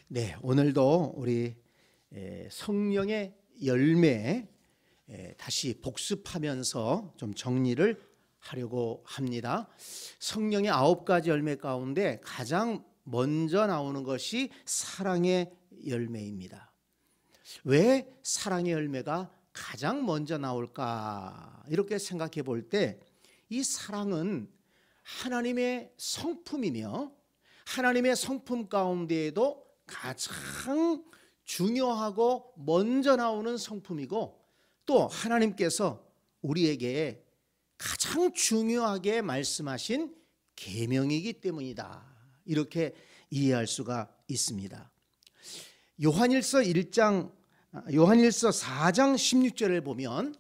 네, 오늘도 우리 성령의 열매 다시 복습하면서 좀 정리를 하려고 합니다. 성령의 9가지 열매 가운데 가장 먼저 나오는 것이 사랑의 열매입니다. 왜 사랑의 열매가 가장 먼저 나올까? 이렇게 생각해 볼 때 이 사랑은 하나님의 성품이며 하나님의 성품 가운데에도 가장 중요하고 먼저 나오는 성품이고, 또 하나님께서 우리에게 가장 중요하게 말씀하신 계명이기 때문이다. 이렇게 이해할 수가 있습니다. 요한일서 4장 16절을 보면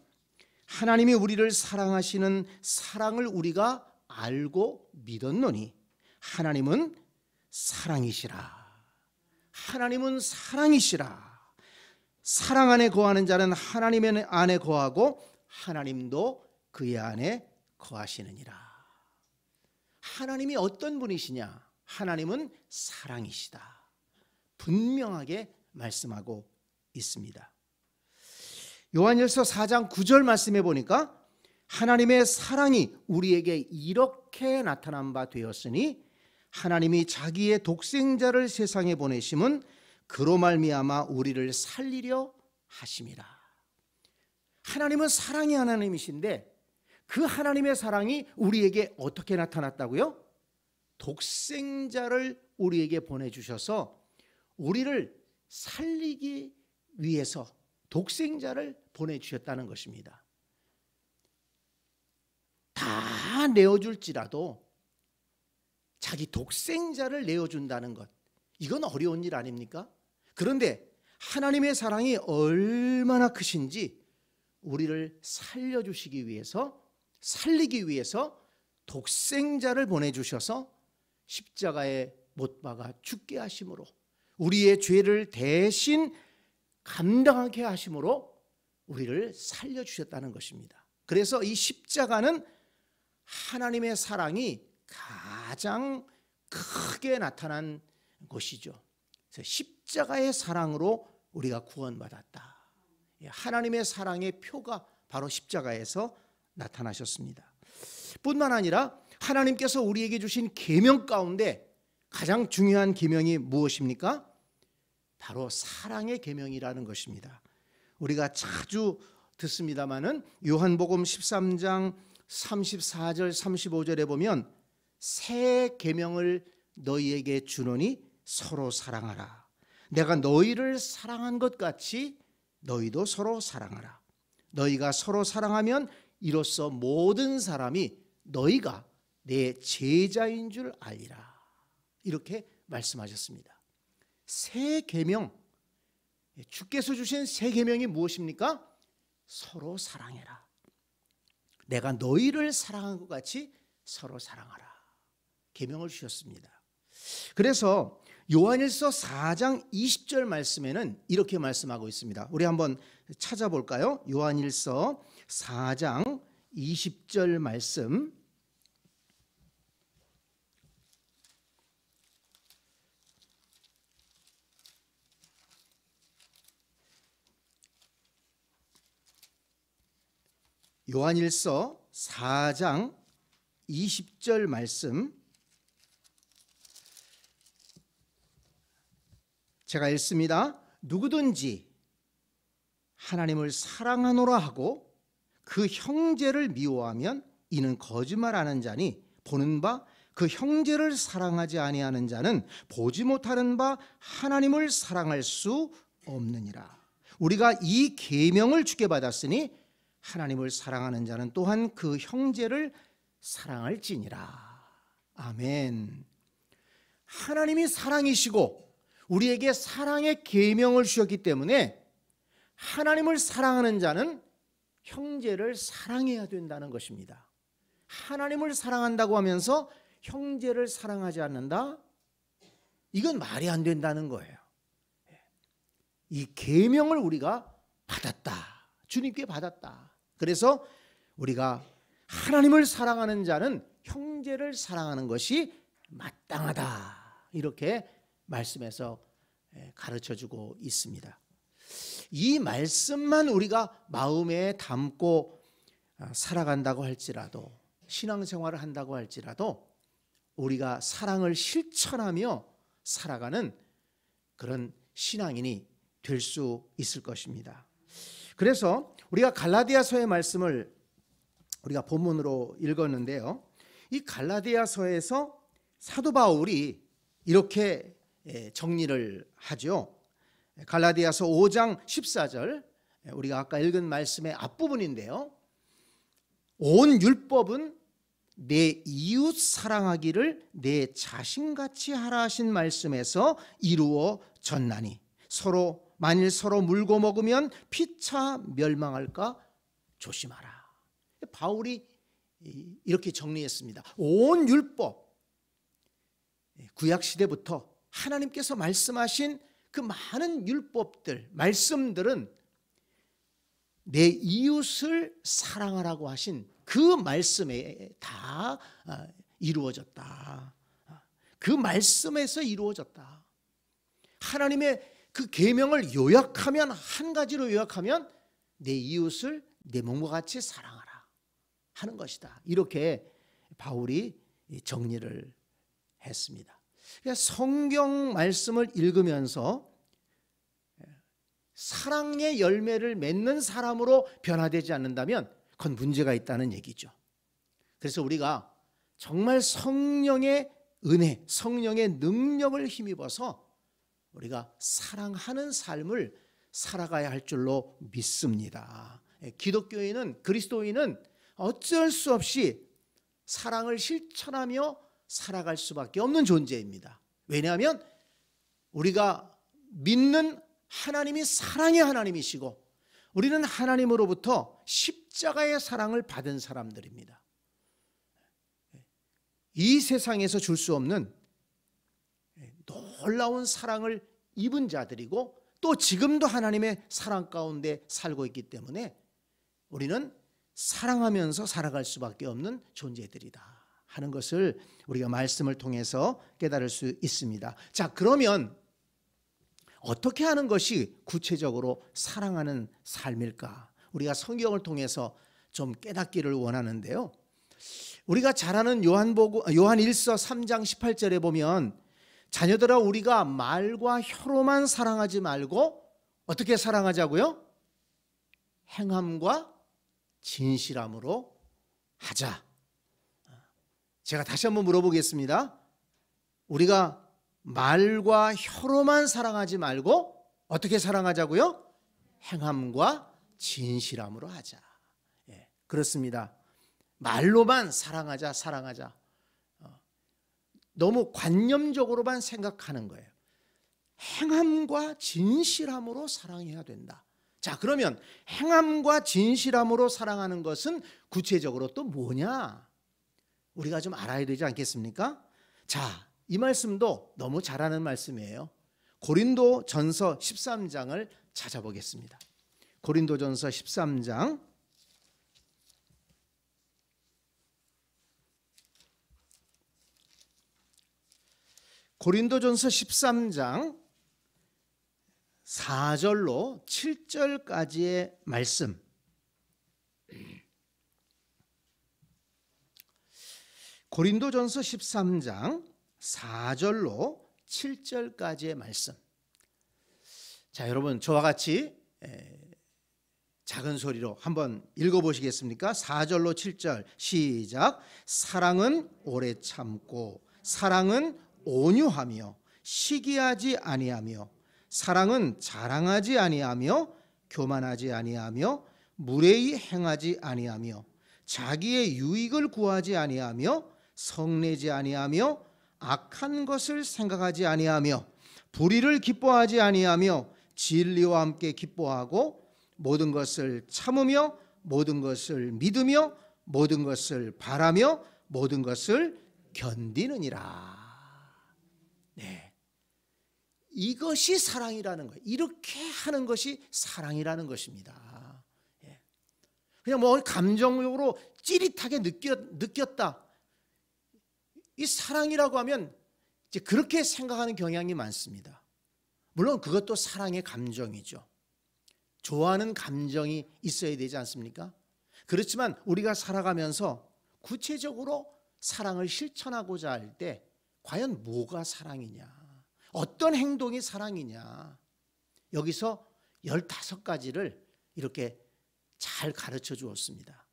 하나님이 우리를 사랑하시는 사랑을 우리가 알고 믿었노니 하나님은 사랑이시라. 하나님은 사랑이시라. 사랑 안에 거하는 자는 하나님 안에 거하고 하나님도 그의 안에 거하시느니라. 하나님이 어떤 분이시냐? 하나님은 사랑이시다. 분명하게 말씀하고 있습니다. 요한일서 4장 9절 말씀해 보니까 하나님의 사랑이 우리에게 이렇게 나타난 바 되었으니 하나님이 자기의 독생자를 세상에 보내심은 그로 말미암아 우리를 살리려 하심이라. 하나님은 사랑의 하나님이신데 그 하나님의 사랑이 우리에게 어떻게 나타났다고요? 독생자를 우리에게 보내주셔서 우리를 살리기 위해서 독생자를 보내주셨다는 것입니다. 다 내어줄지라도 자기 독생자를 내어준다는 것, 이건 어려운 일 아닙니까? 그런데 하나님의 사랑이 얼마나 크신지 우리를 살려주시기 위해서, 살리기 위해서 독생자를 보내주셔서 십자가에 못 박아 죽게 하심으로, 우리의 죄를 대신 감당하게 하심으로 우리를 살려주셨다는 것입니다. 그래서 이 십자가는 하나님의 사랑이 가장 크게 나타난 것이죠. 그래서 십자가의 사랑으로 우리가 구원받았다. 하나님의 사랑의 표가 바로 십자가에서 나타나셨습니다. 뿐만 아니라 하나님께서 우리에게 주신 계명 가운데 가장 중요한 계명이 무엇입니까? 바로 사랑의 계명이라는 것입니다. 우리가 자주 듣습니다마는 요한복음 13장 34절 35절에 보면 새 계명을 너희에게 주노니 서로 사랑하라. 내가 너희를 사랑한 것 같이 너희도 서로 사랑하라. 너희가 서로 사랑하면 이로써 모든 사람이 너희가 내 제자인 줄 알리라. 이렇게 말씀하셨습니다. 새 계명, 주께서 주신 새 계명이 무엇입니까? 서로 사랑해라. 내가 너희를 사랑한 것 같이 서로 사랑하라. 계명을 주셨습니다. 그래서 요한일서 4장 20절 말씀에는 이렇게 말씀하고 있습니다. 우리 한번 찾아볼까요? 요한일서 4장 20절 말씀. 요한일서 4장 20절 말씀 제가 읽습니다. 누구든지 하나님을 사랑하노라 하고 그 형제를 미워하면 이는 거짓말하는 자니 보는 바 그 형제를 사랑하지 아니하는 자는 보지 못하는 바 하나님을 사랑할 수 없느니라. 우리가 이 계명을 주께 받았으니 하나님을 사랑하는 자는 또한 그 형제를 사랑할지니라. 아멘. 하나님이 사랑이시고 우리에게 사랑의 계명을 주셨기 때문에 하나님을 사랑하는 자는 형제를 사랑해야 된다는 것입니다. 하나님을 사랑한다고 하면서 형제를 사랑하지 않는다? 이건 말이 안 된다는 거예요. 이 계명을 우리가 받았다. 주님께 받았다. 그래서 우리가 하나님을 사랑하는 자는 형제를 사랑하는 것이 마땅하다. 이렇게 말씀에서 가르쳐주고 있습니다. 이 말씀만 우리가 마음에 담고 살아간다고 할지라도, 신앙생활을 한다고 할지라도 우리가 사랑을 실천하며 살아가는 그런 신앙인이 될 수 있을 것입니다. 그래서 우리가 갈라디아서의 말씀을 우리가 본문으로 읽었는데요, 이 갈라디아서에서 사도 바울이 이렇게 정리를 하죠. 갈라디아서 5장 14절, 우리가 아까 읽은 말씀의 앞부분인데요, 온 율법은 내 이웃 사랑하기를 내 자신같이 하라 하신 말씀에서 이루어졌나니 만일 서로 물고 먹으면 피차 멸망할까 조심하라. 바울이 이렇게 정리했습니다. 온 율법, 구약 시대부터 하나님께서 말씀하신 그 많은 율법들, 말씀들은 내 이웃을 사랑하라고 하신 그 말씀에 다 이루어졌다. 그 말씀에서 이루어졌다. 하나님의 그 계명을 요약하면, 한 가지로 요약하면 내 이웃을 내 몸과 같이 사랑하라 하는 것이다. 이렇게 바울이 정리를 했습니다. 그러니까 성경 말씀을 읽으면서 사랑의 열매를 맺는 사람으로 변화되지 않는다면 그건 문제가 있다는 얘기죠. 그래서 우리가 정말 성령의 은혜, 성령의 능력을 힘입어서 우리가 사랑하는 삶을 살아가야 할 줄로 믿습니다. 기독교인은, 그리스도인은 어쩔 수 없이 사랑을 실천하며 살아갈 수밖에 없는 존재입니다. 왜냐하면 우리가 믿는 하나님이 사랑의 하나님이시고 우리는 하나님으로부터 십자가의 사랑을 받은 사람들입니다. 이 세상에서 줄 수 없는 놀라운 사랑을 입은 자들이고 또 지금도 하나님의 사랑 가운데 살고 있기 때문에 우리는 사랑하면서 살아갈 수밖에 없는 존재들이다 하는 것을 우리가 말씀을 통해서 깨달을 수 있습니다. 자, 그러면 어떻게 하는 것이 구체적으로 사랑하는 삶일까? 우리가 성경을 통해서 좀 깨닫기를 원하는데요, 우리가 잘 아는 요한일서 3장 18절에 보면 자녀들아 우리가 말과 혀로만 사랑하지 말고 어떻게 사랑하자고요? 행함과 진실함으로 하자. 제가 다시 한번 물어보겠습니다. 우리가 말과 혀로만 사랑하지 말고 어떻게 사랑하자고요? 행함과 진실함으로 하자. 그렇습니다. 말로만 사랑하자. 너무 관념적으로만 생각하는 거예요. 행함과 진실함으로 사랑해야 된다. 자, 그러면 행함과 진실함으로 사랑하는 것은 구체적으로 또 뭐냐? 우리가 좀 알아야 되지 않겠습니까? 자, 이 말씀도 너무 잘 아는 말씀이에요. 고린도전서 13장을 찾아보겠습니다. 고린도전서 13장 고린도전서 13장 4절로 7절까지의 말씀. 고린도전서 13장 4절로 7절까지의 말씀. 자, 여러분 저와 같이 작은 소리로 한번 읽어보시겠습니까? 4절로 7절 시작. 사랑은 오래 참고 사랑은 온유하며 시기하지 아니하며 사랑은 자랑하지 아니하며 교만하지 아니하며 무례히 행하지 아니하며 자기의 유익을 구하지 아니하며 성내지 아니하며 악한 것을 생각하지 아니하며 불의를 기뻐하지 아니하며 진리와 함께 기뻐하고 모든 것을 참으며 모든 것을 믿으며 모든 것을 바라며 모든 것을 견디느니라. 네, 이것이 사랑이라는 거예요. 이렇게 하는 것이 사랑이라는 것입니다. 그냥 뭐 감정적으로 찌릿하게 느꼈다. 이 사랑이라고 하면 이제 그렇게 생각하는 경향이 많습니다. 물론 그것도 사랑의 감정이죠. 좋아하는 감정이 있어야 되지 않습니까? 그렇지만 우리가 살아가면서 구체적으로 사랑을 실천하고자 할 때 과연 뭐가 사랑이냐? 어떤 행동이 사랑이냐? 여기서 15가지를 이렇게 잘 가르쳐 주었습니다.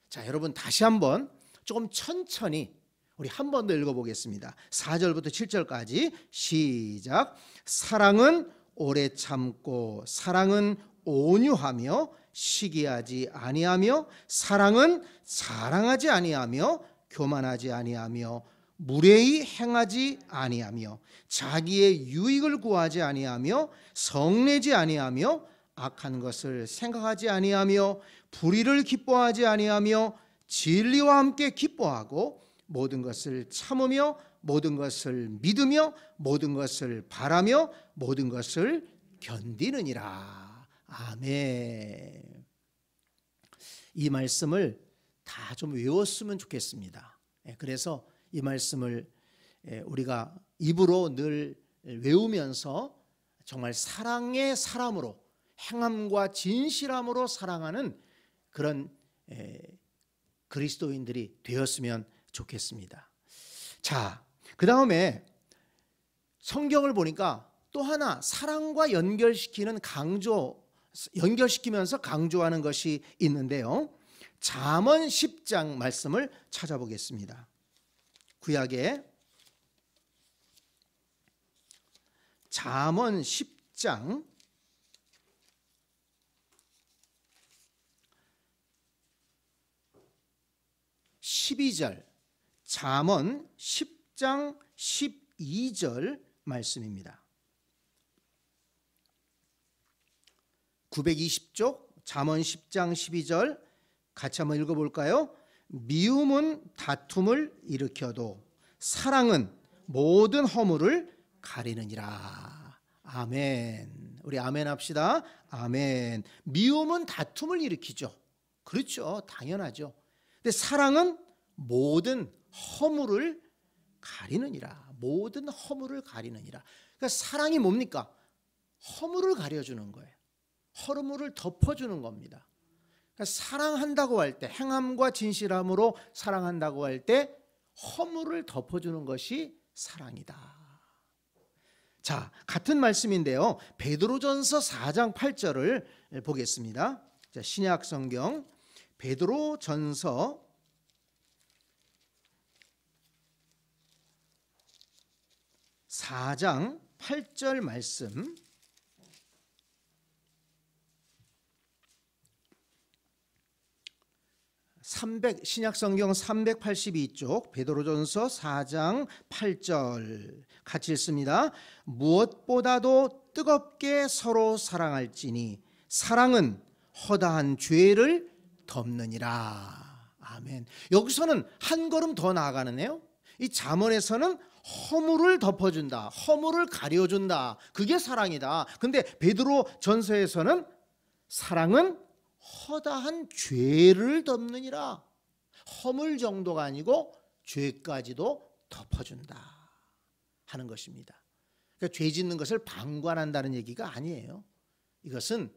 자, 여러분 다시 한번 조금 천천히 우리 한 번 더 읽어보겠습니다. 4절부터 7절까지 시작. 사랑은 오래 참고 사랑은 온유하며 시기하지 아니하며 사랑은 자랑하지 아니하며 교만하지 아니하며 무례히 행하지 아니하며 자기의 유익을 구하지 아니하며 성내지 아니하며 악한 것을 생각하지 아니하며 불의를 기뻐하지 아니하며 진리와 함께 기뻐하고 모든 것을 참으며 모든 것을 믿으며 모든 것을 바라며 모든 것을 견디느니라. 아멘. 이 말씀을 다 좀 외웠으면 좋겠습니다. 그래서 이 말씀을 우리가 입으로 늘 외우면서 정말 사랑의 사람으로 행함과 진실함으로 사랑하는 그런 그리스도인들이 되었으면 좋겠습니다. 자, 그 다음에 성경을 보니까 또 하나 사랑과 연결시키면서 강조하는 것이 있는데요. 잠언 10장 말씀을 찾아보겠습니다. 구약의 잠언 10장 12절, 잠언 10장 12절 말씀입니다. 920쪽 잠언 10장 12절 같이 한번 읽어볼까요? 미움은 다툼을 일으켜도 사랑은 모든 허물을 가리느니라. 아멘. 우리 아멘 합시다. 아멘. 미움은 다툼을 일으키죠. 그렇죠. 당연하죠. 근데 사랑은 모든 허물을 가리느니라. 모든 허물을 가리느니라. 그러니까 사랑이 뭡니까? 허물을 가려주는 거예요. 허물을 덮어주는 겁니다. 그러니까 사랑한다고 할 때, 행함과 진실함으로 사랑한다고 할 때 허물을 덮어주는 것이 사랑이다. 자, 같은 말씀인데요. 베드로전서 4장 8절을 보겠습니다. 자, 신약 성경 베드로전서 4장 8절 말씀. 신약성경 382쪽 베드로전서 4장 8절 같이 읽습니다. 무엇보다도 뜨겁게 서로 사랑할지니 사랑은 허다한 죄를 덮느니라. 아멘. 여기서는 한 걸음 더 나아가는데요. 이 잠언에서는 허물을 덮어준다, 허물을 가려준다. 그게 사랑이다. 근데 베드로전서에서는 사랑은 허다한 죄를 덮느니라. 허물 정도가 아니고 죄까지도 덮어준다 하는 것입니다. 그러니까 죄 짓는 것을 방관한다는 얘기가 아니에요. 이것은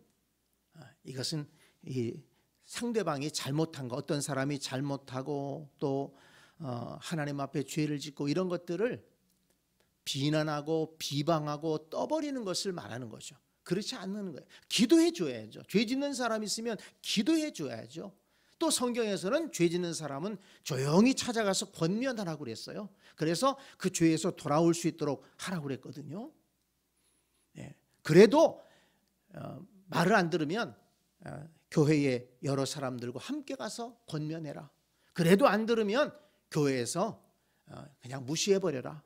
이 상대방이 잘못한 거, 어떤 사람이 잘못하고 또 하나님 앞에 죄를 짓고 이런 것들을 비난하고 비방하고 떠버리는 것을 말하는 거죠. 그렇지 않는 거예요. 기도해 줘야죠. 죄 짓는 사람이 있으면 기도해 줘야죠. 또 성경에서는 죄 짓는 사람은 조용히 찾아가서 권면하라고 그랬어요. 그래서 그 죄에서 돌아올 수 있도록 하라고 그랬거든요. 그래도 말을 안 들으면 교회의 여러 사람들과 함께 가서 권면해라. 그래도 안 들으면 교회에서 그냥 무시해버려라.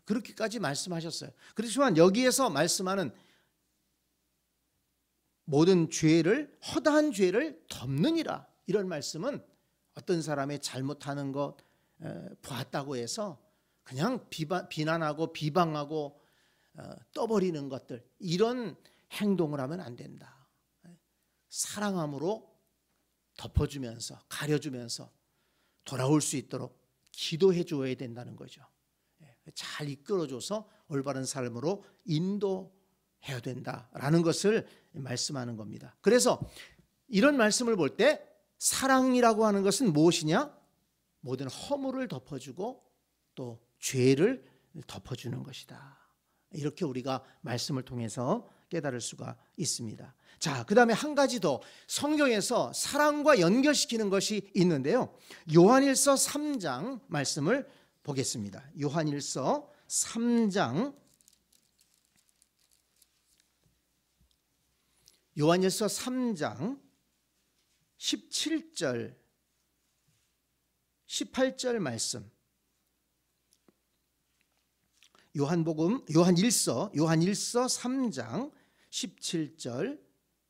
그렇게까지 말씀하셨어요. 그렇지만 여기에서 말씀하는 모든 죄를, 허다한 죄를 덮느니라, 이런 말씀은 어떤 사람의 잘못하는 것 보았다고 해서 그냥 비난하고 비방하고 떠버리는 것들, 이런 행동을 하면 안 된다. 사랑함으로 덮어주면서 가려주면서 돌아올 수 있도록 기도해 줘야 된다는 거죠. 잘 이끌어줘서 올바른 삶으로 인도해야 된다라는 것을 말씀하는 겁니다. 그래서 이런 말씀을 볼 때 사랑이라고 하는 것은 무엇이냐? 모든 허물을 덮어주고 또 죄를 덮어주는 것이다. 이렇게 우리가 말씀을 통해서 깨달을 수가 있습니다. 자, 그 다음에 한 가지 더 성경에서 사랑과 연결시키는 것이 있는데요. 요한일서 3장 말씀을 보겠습니다. 요한일서 3장 17절 18절 말씀. 요한일서 3장 17절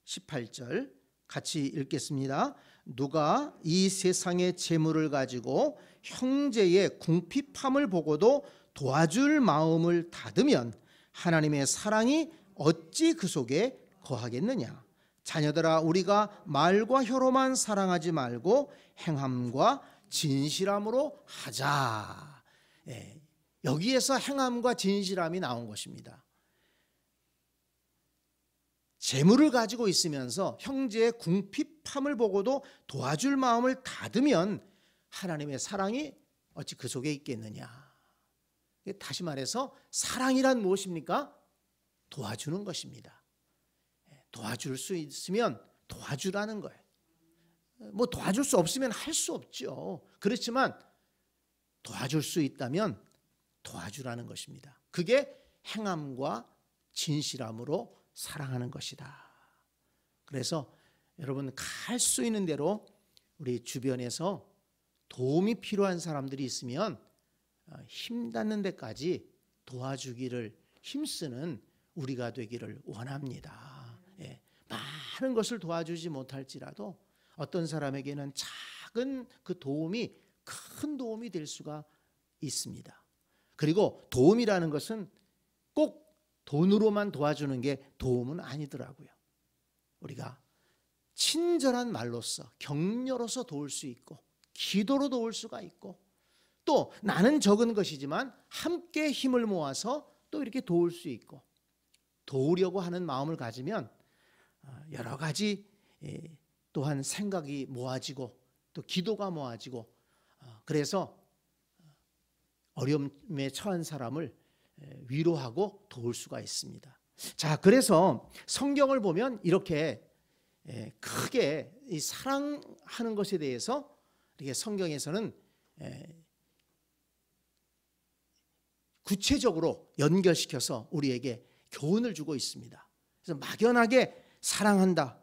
18절 같이 읽겠습니다. 누가 이 세상의 재물을 가지고 형제의 궁핍함을 보고도 도와줄 마음을 닫으면 하나님의 사랑이 어찌 그 속에 거하겠느냐. 자녀들아, 우리가 말과 혀로만 사랑하지 말고 행함과 진실함으로 하자. 여기에서 행함과 진실함이 나온 것입니다. 재물을 가지고 있으면서 형제의 궁핍함을 보고도 도와줄 마음을 닫으면 하나님의 사랑이 어찌 그 속에 있겠느냐. 다시 말해서 사랑이란 무엇입니까? 도와주는 것입니다. 도와줄 수 있으면 도와주라는 거예요. 뭐 도와줄 수 없으면 할 수 없죠. 그렇지만 도와줄 수 있다면 도와주라는 것입니다. 그게 행함과 진실함으로 사랑하는 것이다. 그래서 여러분, 갈 수 있는 대로 우리 주변에서 도움이 필요한 사람들이 있으면 힘 닿는 데까지 도와주기를 힘쓰는 우리가 되기를 원합니다. 많은 것을 도와주지 못할지라도 어떤 사람에게는 작은 그 도움이 큰 도움이 될 수가 있습니다. 그리고 도움이라는 것은 꼭 돈으로만 도와주는 게 도움은 아니더라고요. 우리가 친절한 말로써 격려로서 도울 수 있고 기도로 도울 수가 있고 또 나는 적은 것이지만 함께 힘을 모아서 또 이렇게 도울 수 있고 도우려고 하는 마음을 가지면 여러 가지 또한 생각이 모아지고 또 기도가 모아지고 그래서 어려움에 처한 사람을 위로하고 도울 수가 있습니다. 자, 그래서 성경을 보면 이렇게 크게 이 사랑하는 것에 대해서 이렇게 성경에서는 구체적으로 연결시켜서 우리에게 교훈을 주고 있습니다. 그래서 막연하게 사랑한다,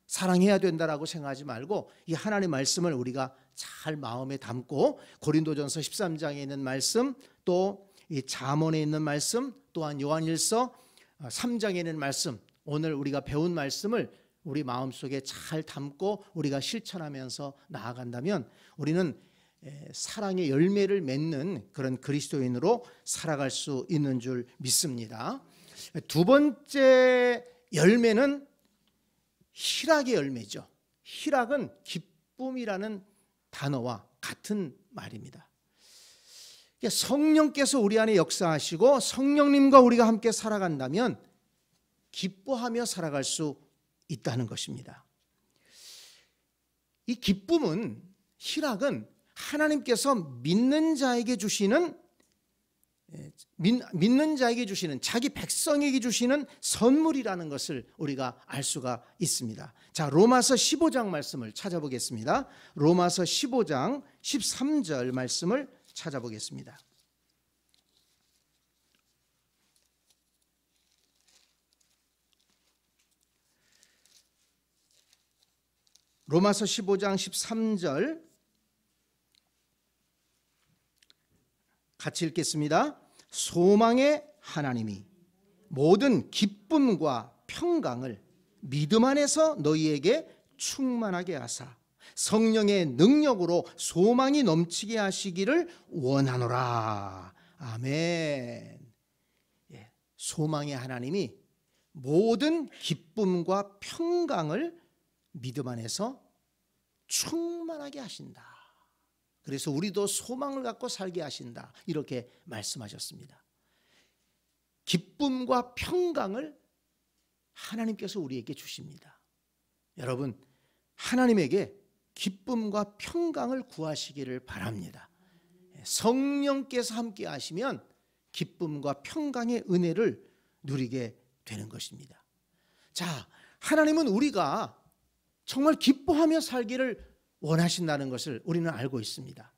사랑해야 된다라고 생각하지 말고 이 하나님의 말씀을 우리가 잘 마음에 담고 고린도전서 13장에 있는 말씀, 또 이 잠언에 있는 말씀, 또한 요한일서 3장에 있는 말씀, 오늘 우리가 배운 말씀을 우리 마음속에 잘 담고 우리가 실천하면서 나아간다면 우리는 사랑의 열매를 맺는 그런 그리스도인으로 살아갈 수 있는 줄 믿습니다. 두 번째 열매는 희락의 열매죠. 희락은 기쁨이라는 단어와 같은 말입니다. 성령께서 우리 안에 역사하시고 성령님과 우리가 함께 살아간다면 기뻐하며 살아갈 수 있다는 것입니다. 이 기쁨은, 희락은 하나님께서 믿는 자에게 주시는 자기 백성에게 주시는 선물이라는 것을 우리가 알 수가 있습니다. 자, 로마서 15장 말씀을 찾아보겠습니다. 로마서 15장 13절 말씀을 찾아보겠습니다. 로마서 15장 13절 같이 읽겠습니다. 소망의 하나님이 모든 기쁨과 평강을 믿음 안에서 너희에게 충만하게 하사 성령의 능력으로 소망이 넘치게 하시기를 원하노라. 아멘. 소망의 하나님이 모든 기쁨과 평강을 믿음 안에서 충만하게 하신다. 그래서 우리도 소망을 갖고 살게 하신다. 이렇게 말씀하셨습니다. 기쁨과 평강을 하나님께서 우리에게 주십니다. 여러분, 하나님에게 기쁨과 평강을 구하시기를 바랍니다. 성령께서 함께 하시면 기쁨과 평강의 은혜를 누리게 되는 것입니다. 자, 하나님은 우리가 정말 기뻐하며 살기를 원하신다는 것을 우리는 알고 있습니다.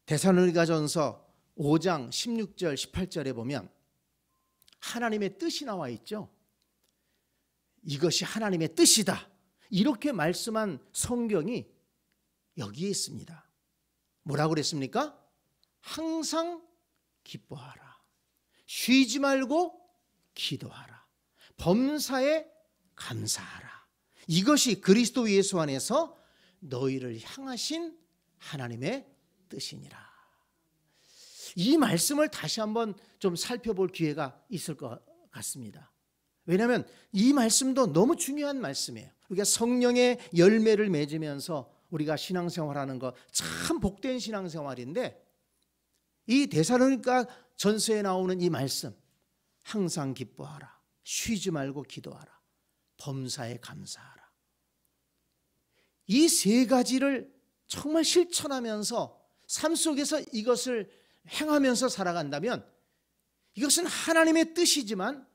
데살로니가전서 5장 16절 18절에 보면 하나님의 뜻이 나와 있죠. 이것이 하나님의 뜻이다. 이렇게 말씀한 성경이 여기에 있습니다. 뭐라고 그랬습니까? 항상 기뻐하라. 쉬지 말고 기도하라. 범사에 감사하라. 이것이 그리스도 예수 안에서 너희를 향하신 하나님의 뜻이니라. 이 말씀을 다시 한번 좀 살펴볼 기회가 있을 것 같습니다. 왜냐하면 이 말씀도 너무 중요한 말씀이에요. 우리가 성령의 열매를 맺으면서 우리가 신앙생활하는 거 참 복된 신앙생활인데, 이 데살로니가 전서에 나오는 이 말씀, 항상 기뻐하라, 쉬지 말고 기도하라, 범사에 감사하라, 이 세 가지를 정말 실천하면서 삶 속에서 이것을 행하면서 살아간다면 이것은 하나님의 뜻이지만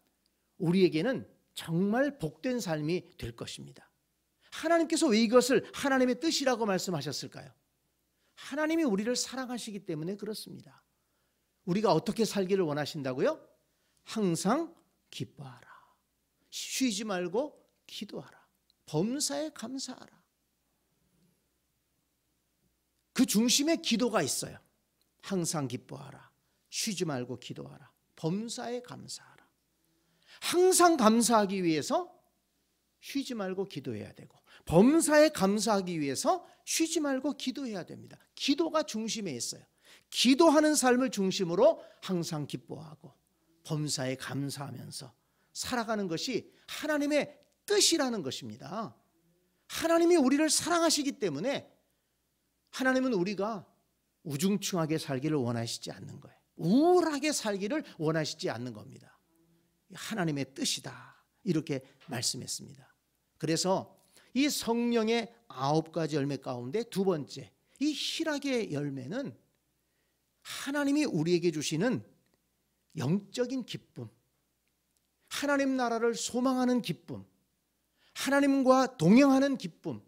우리에게는 정말 복된 삶이 될 것입니다. 하나님께서 왜 이것을 하나님의 뜻이라고 말씀하셨을까요? 하나님이 우리를 사랑하시기 때문에 그렇습니다. 우리가 어떻게 살기를 원하신다고요? 항상 기뻐하라, 쉬지 말고 기도하라, 범사에 감사하라. 그 중심에 기도가 있어요. 항상 기뻐하라, 쉬지 말고 기도하라, 범사에 감사하라. 항상 감사하기 위해서 쉬지 말고 기도해야 되고, 범사에 감사하기 위해서 쉬지 말고 기도해야 됩니다. 기도가 중심에 있어요. 기도하는 삶을 중심으로 항상 기뻐하고 범사에 감사하면서 살아가는 것이 하나님의 뜻이라는 것입니다. 하나님이 우리를 사랑하시기 때문에 하나님은 우리가 우중충하게 살기를 원하시지 않는 거예요. 우울하게 살기를 원하시지 않는 겁니다. 하나님의 뜻이다. 이렇게 말씀했습니다. 그래서 이 성령의 9가지 열매 가운데 두 번째, 이 희락의 열매는 하나님이 우리에게 주시는 영적인 기쁨, 하나님 나라를 소망하는 기쁨, 하나님과 동행하는 기쁨,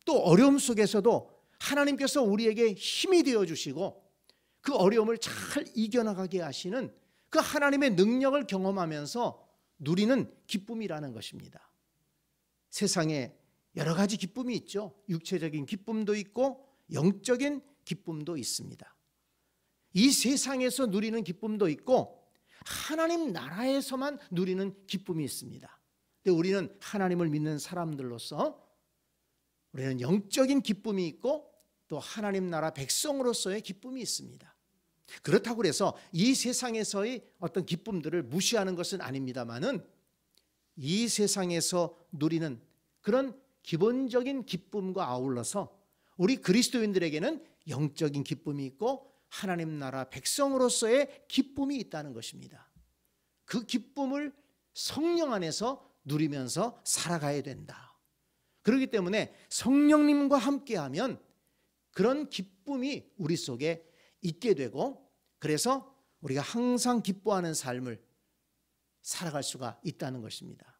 또 어려움 속에서도 하나님께서 우리에게 힘이 되어 주시고 그 어려움을 잘 이겨나가게 하시는 그 하나님의 능력을 경험하면서 누리는 기쁨이라는 것입니다. 세상에 여러 가지 기쁨이 있죠. 육체적인 기쁨도 있고 영적인 기쁨도 있습니다. 이 세상에서 누리는 기쁨도 있고 하나님 나라에서만 누리는 기쁨이 있습니다. 근데 우리는 하나님을 믿는 사람들로서 우리는 영적인 기쁨이 있고 또 하나님 나라 백성으로서의 기쁨이 있습니다. 그렇다고 해서 이 세상에서의 어떤 기쁨들을 무시하는 것은 아닙니다만은 이 세상에서 누리는 그런 기본적인 기쁨과 아울러서 우리 그리스도인들에게는 영적인 기쁨이 있고 하나님 나라 백성으로서의 기쁨이 있다는 것입니다. 그 기쁨을 성령 안에서 누리면서 살아가야 된다. 그렇기 때문에 성령님과 함께하면 그런 기쁨이 우리 속에 있게 되고, 그래서 우리가 항상 기뻐하는 삶을 살아갈 수가 있다는 것입니다.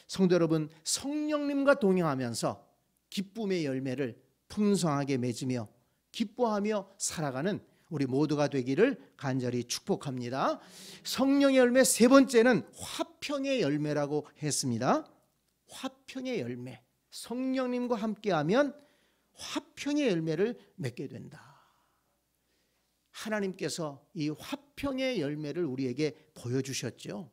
성도 여러분, 성령님과 동행하면서 기쁨의 열매를 풍성하게 맺으며 기뻐하며 살아가는 우리 모두가 되기를 간절히 축복합니다. 성령의 열매 세 번째는 화평의 열매라고 했습니다. 화평의 열매, 성령님과 함께하면 화평의 열매를 맺게 된다. 하나님께서 이 화평의 열매를 우리에게 보여주셨죠.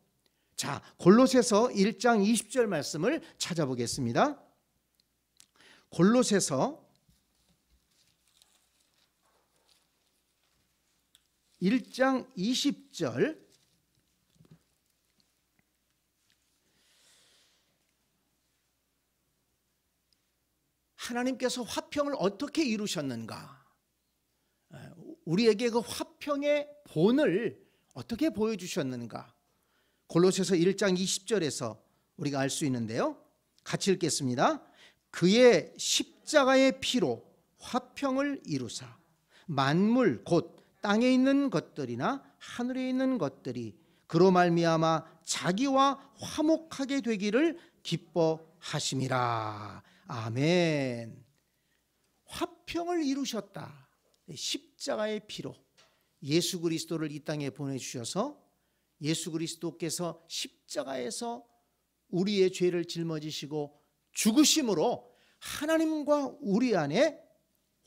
자, 골로새서 1장 20절 말씀을 찾아보겠습니다. 골로새서 1장 20절, 하나님께서 화평을 어떻게 이루셨는가? 우리에게 그 화평의 본을 어떻게 보여주셨는가? 골로새서 1장 20절에서 우리가 알 수 있는데요. 같이 읽겠습니다. 그의 십자가의 피로 화평을 이루사 만물 곧 땅에 있는 것들이나 하늘에 있는 것들이 그로 말미암아 자기와 화목하게 되기를 기뻐하심이라. 아멘. 화평을 이루셨다. 십자가의 피로 예수 그리스도를 이 땅에 보내주셔서 예수 그리스도께서 십자가에서 우리의 죄를 짊어지시고 죽으심으로 하나님과 우리 안에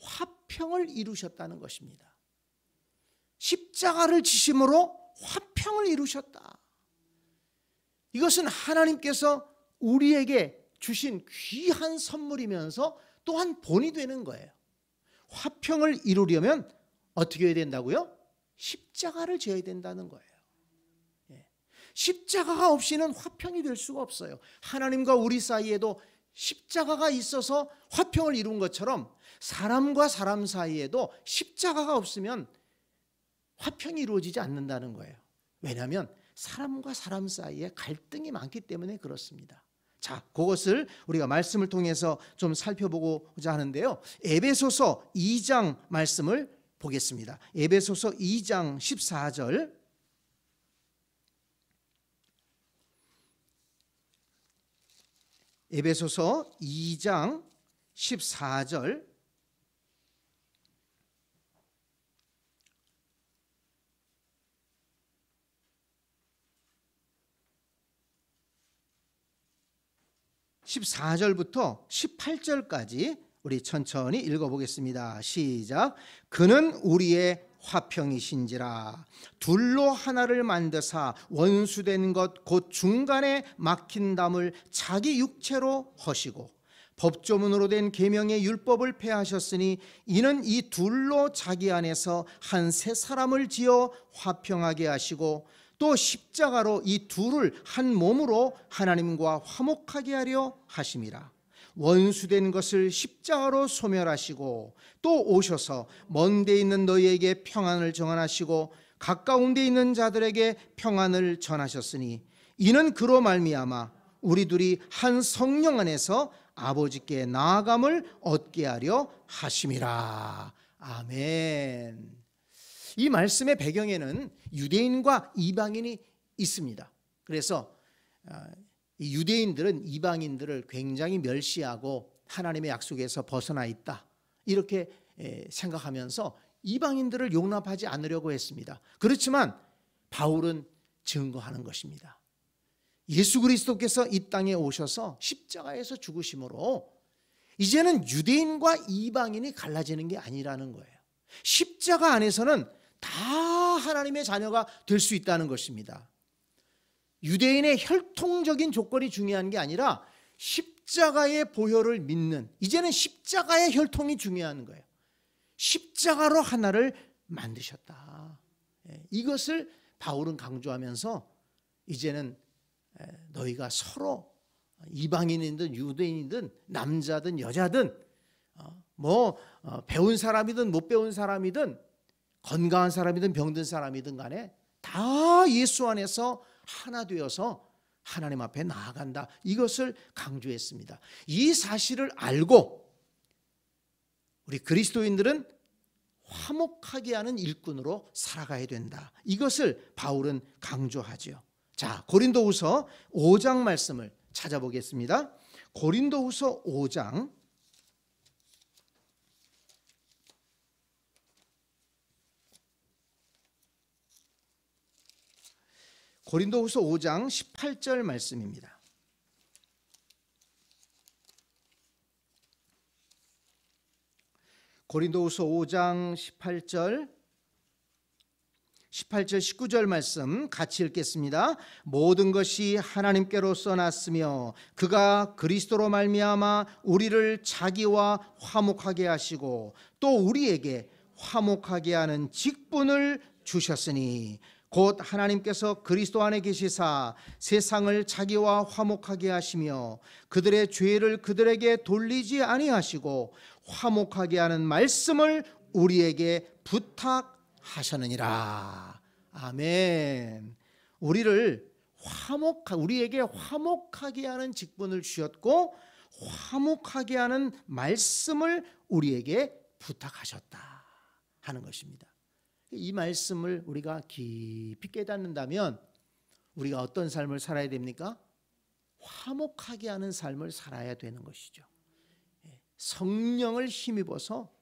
화평을 이루셨다는 것입니다. 십자가를 지심으로 화평을 이루셨다. 이것은 하나님께서 우리에게 주신 귀한 선물이면서 또한 본이 되는 거예요. 화평을 이루려면 어떻게 해야 된다고요? 십자가를 져야 된다는 거예요. 십자가가 없이는 화평이 될 수가 없어요. 하나님과 우리 사이에도 십자가가 있어서 화평을 이룬 것처럼 사람과 사람 사이에도 십자가가 없으면 화평이 이루어지지 않는다는 거예요. 왜냐하면 사람과 사람 사이에 갈등이 많기 때문에 그렇습니다. 자, 그것을 우리가 말씀을 통해서 좀 살펴보고자 하는데요. 에베소서 2장 말씀을 보겠습니다. 에베소서 2장 14절. 에베소서 2장 14절. (14절부터) (18절까지) 우리 천천히 읽어보겠습니다. 시작. 그는 우리의 화평이신지라 둘로 하나를 만드사 원수된 것 곧 중간에 막힌 담을 자기 육체로 허시고 법조문으로 된 계명의 율법을 폐하셨으니 이는 이 둘로 자기 안에서 한 새 사람을 지어 화평하게 하시고 또 십자가로 이 둘을 한 몸으로 하나님과 화목하게 하려 하심이라. 원수된 것을 십자가로 소멸하시고 또 오셔서 먼 데 있는 너희에게 평안을 정하시고 가까운 데 있는 자들에게 평안을 전하셨으니 이는 그로 말미암아 우리 둘이 한 성령 안에서 아버지께 나아감을 얻게 하려 하심이라. 아멘. 이 말씀의 배경에는 유대인과 이방인이 있습니다. 그래서 이 유대인들은 이방인들을 굉장히 멸시하고 하나님의 약속에서 벗어나 있다 이렇게 생각하면서 이방인들을 용납하지 않으려고 했습니다. 그렇지만 바울은 증거하는 것입니다. 예수 그리스도께서 이 땅에 오셔서 십자가에서 죽으심으로 이제는 유대인과 이방인이 갈라지는 게 아니라는 거예요. 십자가 안에서는 다 하나님의 자녀가 될 수 있다는 것입니다. 유대인의 혈통적인 조건이 중요한 게 아니라 십자가의 보혈을 믿는, 이제는 십자가의 혈통이 중요한 거예요. 십자가로 하나를 만드셨다. 이것을 바울은 강조하면서 이제는 너희가 서로 이방인이든 유대인이든 남자든 여자든 배운 사람이든 못 배운 사람이든 건강한 사람이든 병든 사람이든 간에 다 예수 안에서 하나 되어서 하나님 앞에 나아간다. 이것을 강조했습니다. 이 사실을 알고 우리 그리스도인들은 화목하게 하는 일꾼으로 살아가야 된다. 이것을 바울은 강조하죠. 자, 고린도후서 5장 말씀을 찾아보겠습니다. 고린도후서 5장 18절 말씀입니다. 고린도후서 5장 18절 19절 말씀 같이 읽겠습니다. 모든 것이 하나님께로서 났으며 그가 그리스도로 말미암아 우리를 자기와 화목하게 하시고 또 우리에게 화목하게 하는 직분을 주셨으니 곧 하나님께서 그리스도 안에 계시사 세상을 자기와 화목하게 하시며 그들의 죄를 그들에게 돌리지 아니하시고 화목하게 하는 말씀을 우리에게 부탁하셨느니라. 아멘. 우리에게 화목하게 하는 직분을 주셨고 화목하게 하는 말씀을 우리에게 부탁하셨다 하는 것입니다. 이 말씀을 우리가 깊이 깨닫는다면 우리가 어떤 삶을 살아야 됩니까? 화목하게 하는 삶을 살아야 되는 것이죠. 성령을 힘입어서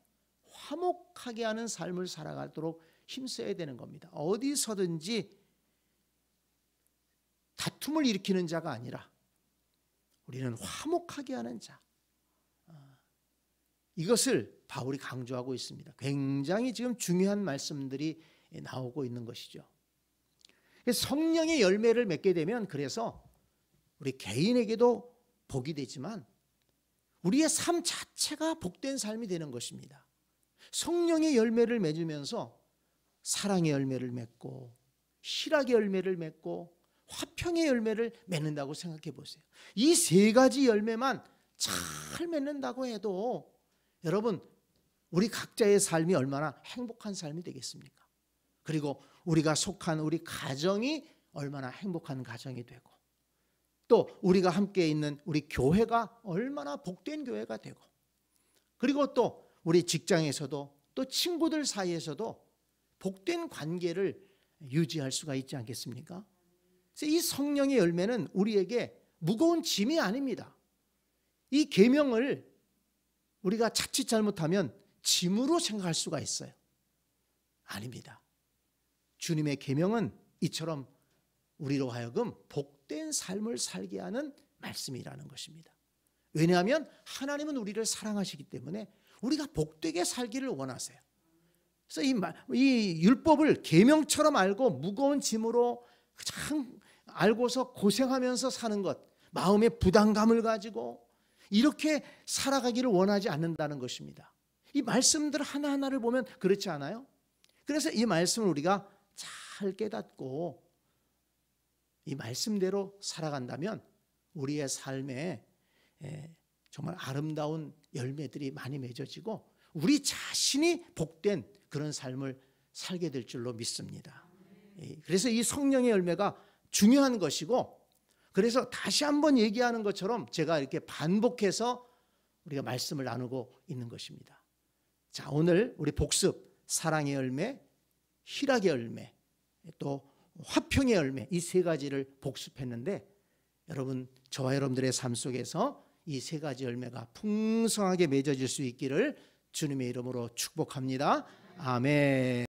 화목하게 하는 삶을 살아가도록 힘써야 되는 겁니다. 어디서든지 다툼을 일으키는 자가 아니라 우리는 화목하게 하는 자, 이것을 바울이 강조하고 있습니다. 굉장히 지금 중요한 말씀들이 나오고 있는 것이죠. 성령의 열매를 맺게 되면 그래서 우리 개인에게도 복이 되지만 우리의 삶 자체가 복된 삶이 되는 것입니다. 성령의 열매를 맺으면서 사랑의 열매를 맺고 희락의 열매를 맺고 화평의 열매를 맺는다고 생각해 보세요. 이 세 가지 열매만 잘 맺는다고 해도 여러분 우리 각자의 삶이 얼마나 행복한 삶이 되겠습니까? 그리고 우리가 속한 우리 가정이 얼마나 행복한 가정이 되고 또 우리가 함께 있는 우리 교회가 얼마나 복된 교회가 되고 그리고 또 우리 직장에서도 또 친구들 사이에서도 복된 관계를 유지할 수가 있지 않겠습니까? 그래서 이 성령의 열매는 우리에게 무거운 짐이 아닙니다. 이 계명을 우리가 자칫 잘못하면 짐으로 생각할 수가 있어요. 아닙니다. 주님의 계명은 이처럼 우리로 하여금 복된 삶을 살게 하는 말씀이라는 것입니다. 왜냐하면 하나님은 우리를 사랑하시기 때문에 우리가 복되게 살기를 원하세요. 그래서 이 율법을 계명처럼 알고 무거운 짐으로 참 알고서 고생하면서 사는 것, 마음의 부담감을 가지고 이렇게 살아가기를 원하지 않는다는 것입니다. 이 말씀들 하나하나를 보면 그렇지 않아요? 그래서 이 말씀을 우리가 잘 깨닫고 이 말씀대로 살아간다면 우리의 삶에 정말 아름다운 열매들이 많이 맺어지고 우리 자신이 복된 그런 삶을 살게 될 줄로 믿습니다. 그래서 이 성령의 열매가 중요한 것이고 그래서 다시 한번 얘기하는 것처럼 제가 이렇게 반복해서 우리가 말씀을 나누고 있는 것입니다. 자, 오늘 우리 복습, 사랑의 열매, 희락의 열매, 또 화평의 열매 이 세 가지를 복습했는데 여러분 저와 여러분들의 삶 속에서 이 세 가지 열매가 풍성하게 맺어질 수 있기를 주님의 이름으로 축복합니다. 아멘.